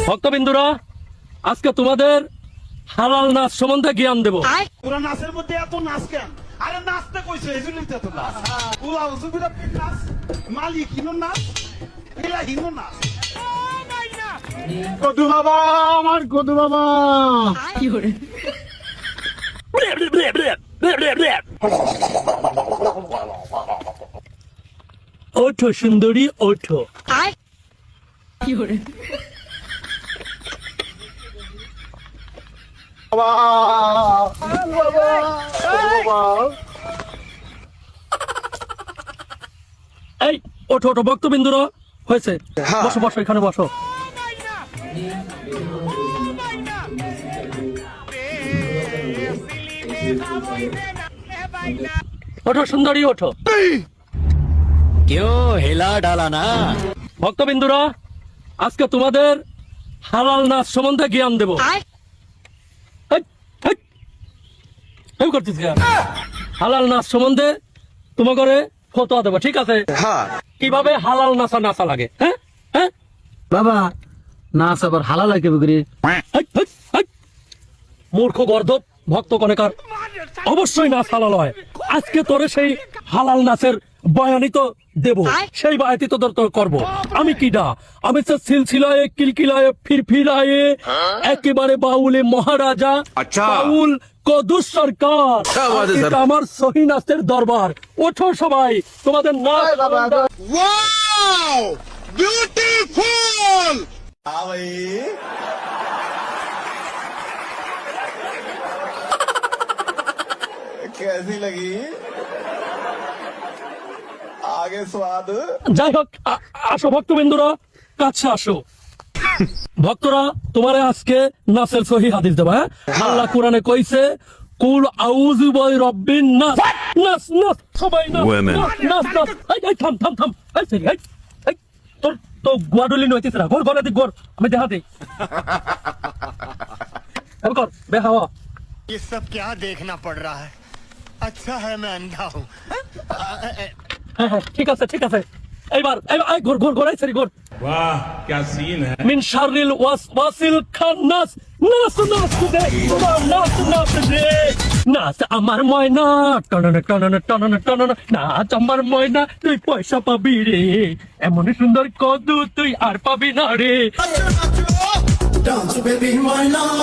ভক্তবিন্দুরা, আজকে তোমাদের হালাল নাচ সম্বন্ধে জ্ঞান দেব। পুরো নাচের মধ্যে এত নাচ কেন? আরে নাচতে কইছে এজন্যই তো এত নাচ। উলা উজুবিরা নাচ, মালিক হিনো নাচ, এলা হিনো নাচ। কদু বাবা, আমার কদু বাবা। কি করে? ওঠো সুন্দরী, ওঠো। কি করে? বাবা, বাবা, বাবা। এই ওঠো ওঠো ভক্তবিন্দুরা, হয়েছে, বসো বসো, এখানে বসো। ওঠো সুন্দরী, ওঠো। क्यों हिला डाला ना? ভক্তবিন্দুরা, আজকে তোমাদের হালাল নাচ সম্বন্ধে জ্ঞান দেব। হালাল নাচ সম্বন্ধে তোমাকে ফতোয়া দেবো, ঠিক আছে? কিভাবে হালাল নাচা নাচা লাগে? হ্যাঁ হ্যাঁ बाबा नाच আবার হালাল লাগে বুগরি। মূর্খ গর্দভ ভক্ত কনেকার, অবশ্যই নাচ হালাল হয়। আজকে তোরে সেই হালাল নাচের বয়ানি তো দেব, সেই বয়াতি তো তোর করবো। আমি কিডা? আমি তো সিলসিলায় কিলকিলায় ফিরফিরায়ে একেবারে বাউলে মহারাজা বাউল কদুস সরকার। এটা আমার সহি নাচের দরবার। ওঠো সবাই, তোমাদের নাচ। Wow, beautiful. कैसी लगी? आगे स्वाद। যাই হোক, আসো ভক্তবিন্দুরা, কাছে আসো। ভক্তরা, তোমারে আজকে নাচের সহি হাদিস দেবা। আল্লাহ কোরআনে কইছে, কুল আউযু বির রব্বিন নাস। নাচ নাচ সবাই নাচ, নাচ নাচ। এই থাম থাম থাম, এই সরি, এই তোর তো গোয়াডলি নইতিস না, ঘর ঘরে দিক ঘর, আমি দেখা দেই। এবার কর বেহাওয়া। ये सब क्या देखना पड़ रहा है? अच्छा है मैं अंधा हूँ। হ্যাঁ হ্যাঁ, ঠিক আছে ঠিক আছে। এইবার ঘর ঘর ঘর, এই সরি ঘর। वाह क्या सीन है। মিন শাররিল ওয়াসওয়াসিল খান্নাস। নাচ নাচ দে, নাচ নাচ দে, নাচ আমার ময়না, টনন টনন টনন টনন, নাচ আমার ময়না, তুই পয়সা পাবি রে, এমন সুন্দর কদু তুই আর পাবি না রে। Dance baby, my love.